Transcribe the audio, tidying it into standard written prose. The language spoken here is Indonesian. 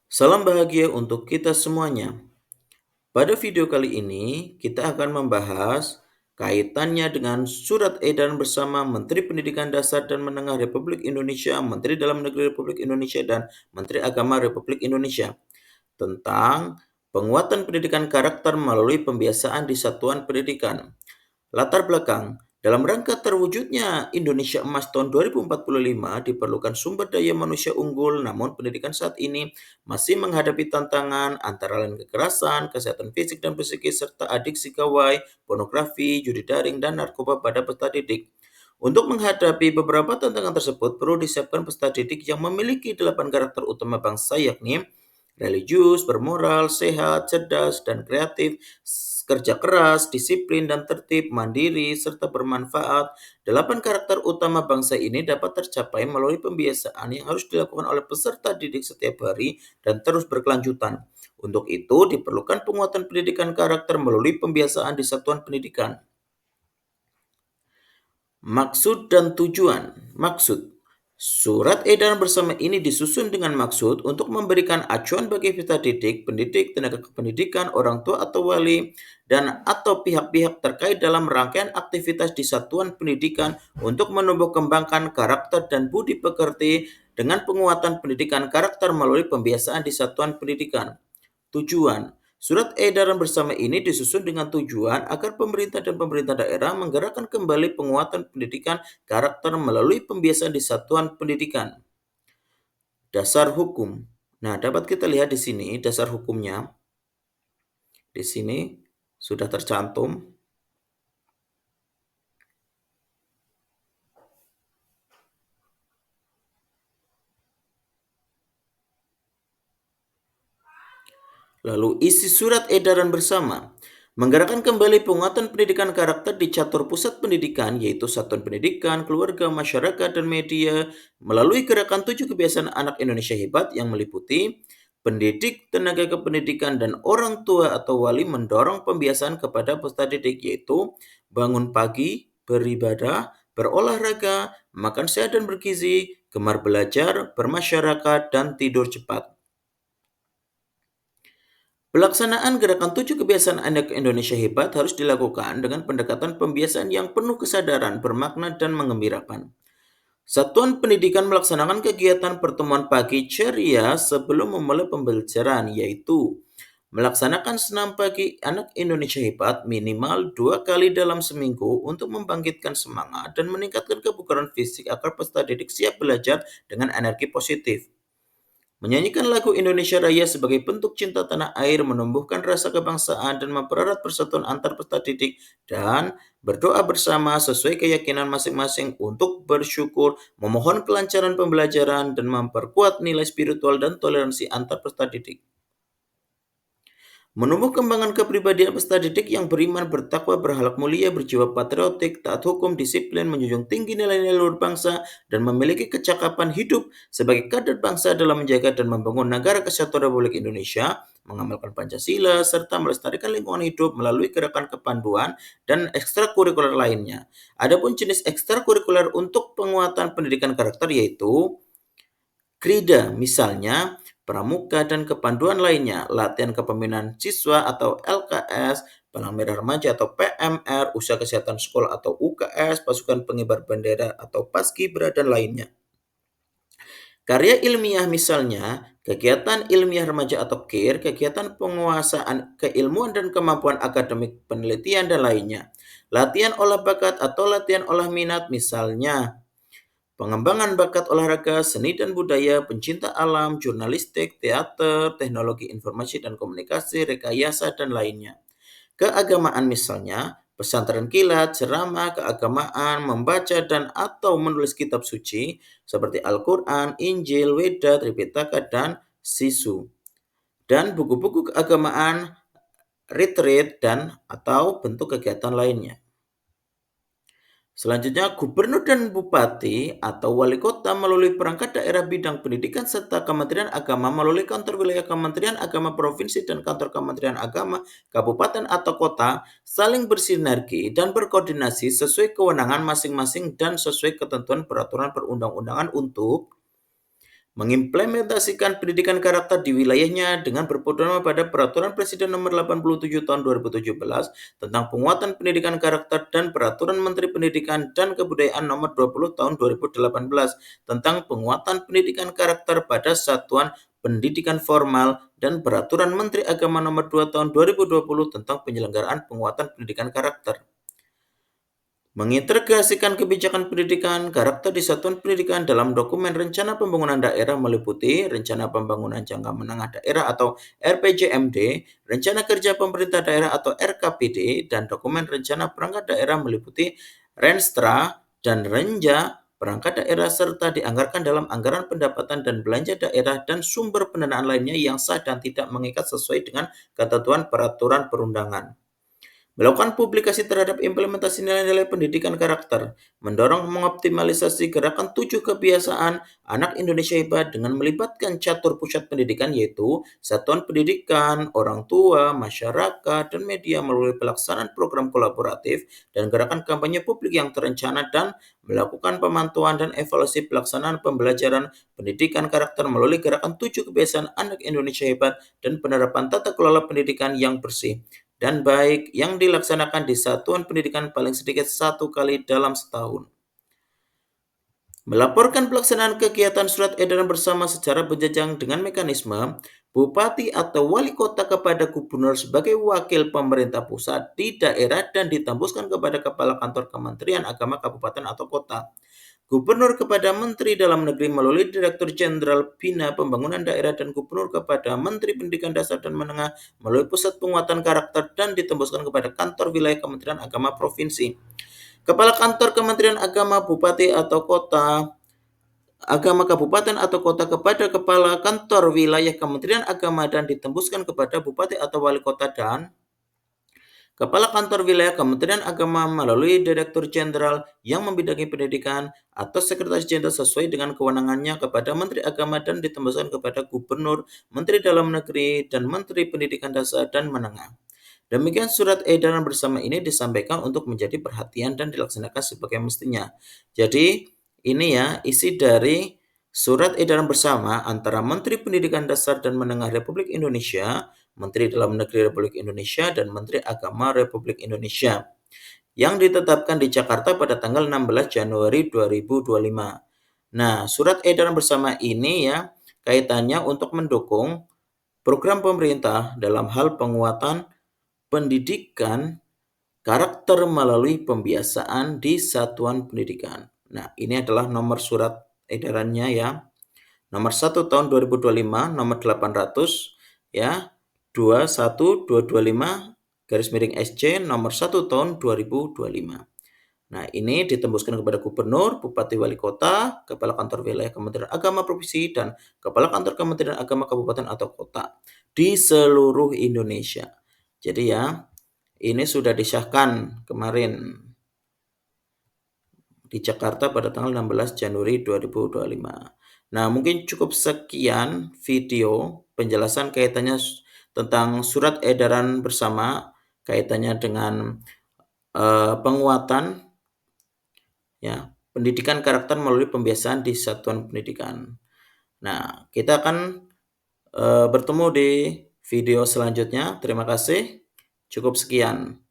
Salam bahagia untuk kita semuanya. Pada video kali ini, kita akan membahas kaitannya dengan surat edaran bersama Menteri Pendidikan Dasar dan Menengah Republik Indonesia, Menteri Dalam Negeri Republik Indonesia, dan Menteri Agama Republik Indonesia tentang penguatan pendidikan karakter melalui pembiasaan di satuan pendidikan. Latar belakang, dalam rangka terwujudnya Indonesia Emas tahun 2045 diperlukan sumber daya manusia unggul, namun pendidikan saat ini masih menghadapi tantangan antara lain kekerasan, kesehatan fisik dan psikis, serta adiksi gawai, pornografi, judi daring, dan narkoba pada peserta didik. Untuk menghadapi beberapa tantangan tersebut, perlu disiapkan peserta didik yang memiliki 8 karakter utama bangsa, yakni religius, bermoral, sehat, cerdas, dan kreatif, kerja keras, disiplin, dan tertib, mandiri, serta bermanfaat. 8 karakter utama bangsa ini dapat tercapai melalui pembiasaan yang harus dilakukan oleh peserta didik setiap hari dan terus berkelanjutan. Untuk itu, diperlukan penguatan pendidikan karakter melalui pembiasaan di satuan pendidikan. Maksud dan tujuan. Maksud. Surat edaran bersama ini disusun dengan maksud untuk memberikan acuan bagi peserta didik, pendidik, tenaga kependidikan, orang tua atau wali, dan atau pihak-pihak terkait dalam rangkaian aktivitas di satuan pendidikan untuk menumbuh kembangkan karakter dan budi pekerti dengan penguatan pendidikan karakter melalui pembiasaan di satuan pendidikan. Tujuan. Surat edaran bersama ini disusun dengan tujuan agar pemerintah dan pemerintah daerah menggerakkan kembali penguatan pendidikan karakter melalui pembiasaan di satuan pendidikan. Dasar hukum. Nah, dapat kita lihat di sini dasar hukumnya. Di sini sudah tercantum. Lalu isi surat edaran bersama. Menggerakkan kembali penguatan pendidikan karakter di catur pusat pendidikan, yaitu satuan pendidikan, keluarga, masyarakat, dan media, melalui gerakan 7 kebiasaan anak Indonesia hebat yang meliputi pendidik, tenaga kependidikan, dan orang tua atau wali mendorong pembiasaan kepada peserta didik, yaitu bangun pagi, beribadah, berolahraga, makan sehat dan bergizi, gemar belajar, bermasyarakat, dan tidur cepat. Pelaksanaan gerakan 7 kebiasaan anak Indonesia hebat harus dilakukan dengan pendekatan pembiasaan yang penuh kesadaran, bermakna, dan mengembirakan. Satuan pendidikan melaksanakan kegiatan pertemuan pagi ceria sebelum memulai pembelajaran, yaitu melaksanakan senam pagi anak Indonesia hebat minimal 2 kali dalam seminggu untuk membangkitkan semangat dan meningkatkan kebugaran fisik agar peserta didik siap belajar dengan energi positif. Menyanyikan lagu Indonesia Raya sebagai bentuk cinta tanah air menumbuhkan rasa kebangsaan dan mempererat persatuan antar peserta didik dan berdoa bersama sesuai keyakinan masing-masing untuk bersyukur, memohon kelancaran pembelajaran, dan memperkuat nilai spiritual dan toleransi antar peserta didik. Menumbuh kembangan kepribadian peserta didik yang beriman, bertakwa, berhalak mulia, berjiwa patriotik, taat hukum, disiplin, menjunjung tinggi nilai-nilai luhur bangsa, dan memiliki kecakapan hidup sebagai kader bangsa dalam menjaga dan membangun negara kesatuan Republik Indonesia, mengamalkan Pancasila, serta melestarikan lingkungan hidup melalui gerakan kepanduan dan ekstrakurikuler lainnya. Adapun jenis ekstrakurikuler untuk penguatan pendidikan karakter yaitu Krida, misalnya pramuka dan kepanduan lainnya, latihan kepemimpinan siswa atau LKS, Palang Merah Remaja atau PMR, Usaha Kesehatan Sekolah atau UKS, Pasukan Pengibar Bendera atau Paskibra, dan lainnya. Karya ilmiah misalnya, kegiatan ilmiah remaja atau KIR, kegiatan penguasaan keilmuan dan kemampuan akademik penelitian, dan lainnya. Latihan olah bakat atau latihan olah minat misalnya, pengembangan bakat olahraga, seni dan budaya, pencinta alam, jurnalistik, teater, teknologi informasi dan komunikasi, rekayasa, dan lainnya. Keagamaan misalnya, pesantren kilat, ceramah, keagamaan, membaca dan atau menulis kitab suci seperti Al-Quran, Injil, Weda, Tripitaka, dan Sisu. Dan buku-buku keagamaan, retreat, dan atau bentuk kegiatan lainnya. Selanjutnya, gubernur dan bupati atau wali kota melalui perangkat daerah bidang pendidikan serta Kementerian Agama melalui kantor wilayah Kementerian Agama Provinsi dan kantor Kementerian Agama Kabupaten atau kota saling bersinergi dan berkoordinasi sesuai kewenangan masing-masing dan sesuai ketentuan peraturan perundang-undangan untuk mengimplementasikan pendidikan karakter di wilayahnya dengan berpedoman pada Peraturan Presiden Nomor 87 Tahun 2017 tentang penguatan pendidikan karakter dan Peraturan Menteri Pendidikan dan Kebudayaan Nomor 20 Tahun 2018 tentang penguatan pendidikan karakter pada satuan pendidikan formal dan Peraturan Menteri Agama Nomor 2 Tahun 2020 tentang penyelenggaraan penguatan pendidikan karakter. Mengintegrasikan kebijakan pendidikan karakter di satuan pendidikan dalam dokumen rencana pembangunan daerah meliputi Rencana Pembangunan Jangka Menengah Daerah atau RPJMD, Rencana Kerja Pemerintah Daerah atau RKPD, dan dokumen rencana perangkat daerah meliputi Renstra dan Renja perangkat daerah serta dianggarkan dalam anggaran pendapatan dan belanja daerah dan sumber pendanaan lainnya yang sah dan tidak mengikat sesuai dengan ketentuan peraturan perundangan. Melakukan publikasi terhadap implementasi nilai-nilai pendidikan karakter, mendorong mengoptimalisasi gerakan 7 kebiasaan anak Indonesia hebat dengan melibatkan catur pusat pendidikan yaitu satuan pendidikan, orang tua, masyarakat, dan media melalui pelaksanaan program kolaboratif dan gerakan kampanye publik yang terencana dan melakukan pemantauan dan evaluasi pelaksanaan pembelajaran pendidikan karakter melalui gerakan 7 kebiasaan anak Indonesia hebat dan penerapan tata kelola pendidikan yang bersih dan baik yang dilaksanakan di satuan pendidikan paling sedikit 1 kali dalam setahun. Melaporkan pelaksanaan kegiatan surat edaran bersama secara berjenjang dengan mekanisme bupati atau wali kota kepada gubernur sebagai wakil pemerintah pusat di daerah dan ditembuskan kepada kepala kantor Kementerian Agama kabupaten atau kota. Gubernur kepada Menteri Dalam Negeri melalui Direktur Jenderal Bina Pembangunan Daerah dan Gubernur kepada Menteri Pendidikan Dasar dan Menengah melalui Pusat Penguatan Karakter dan ditembuskan kepada kantor wilayah Kementerian Agama Provinsi. Kepala Kantor Kementerian Agama Bupati atau Kota Agama Kabupaten atau Kota kepada Kepala Kantor Wilayah Kementerian Agama dan ditembuskan kepada Bupati atau Wali Kota dan Kepala Kantor Wilayah Kementerian Agama melalui Direktur Jenderal yang membidangi pendidikan atau Sekretaris Jenderal sesuai dengan kewenangannya kepada Menteri Agama dan ditembuskan kepada Gubernur, Menteri Dalam Negeri, dan Menteri Pendidikan Dasar dan Menengah. Demikian surat edaran bersama ini disampaikan untuk menjadi perhatian dan dilaksanakan sebagai mestinya. Jadi ini ya isi dari surat edaran bersama antara Menteri Pendidikan Dasar dan Menengah Republik Indonesia, Menteri Dalam Negeri Republik Indonesia, dan Menteri Agama Republik Indonesia yang ditetapkan di Jakarta pada tanggal 16 Januari 2025. Nah, surat edaran bersama ini ya kaitannya untuk mendukung program pemerintah dalam hal penguatan pendidikan karakter melalui pembiasaan di satuan pendidikan. Nah, ini adalah nomor surat edarannya ya. Nomor 1 tahun 2025, nomor 800 ya, 21225 garis miring SC nomor 1 tahun 2025. Nah, ini ditembuskan kepada Gubernur, Bupati Wali Kota, Kepala Kantor Wilayah Kementerian Agama Provinsi, dan Kepala Kantor Kementerian Agama Kabupaten atau Kota di seluruh Indonesia. Jadi ya, ini sudah disahkan kemarin di Jakarta pada tanggal 16 Januari 2025. Nah, mungkin cukup sekian video penjelasan kaitannya tentang surat edaran bersama kaitannya dengan penguatan ya pendidikan karakter melalui pembiasaan di satuan pendidikan. Nah, kita akan bertemu di video selanjutnya. Terima kasih. Cukup sekian.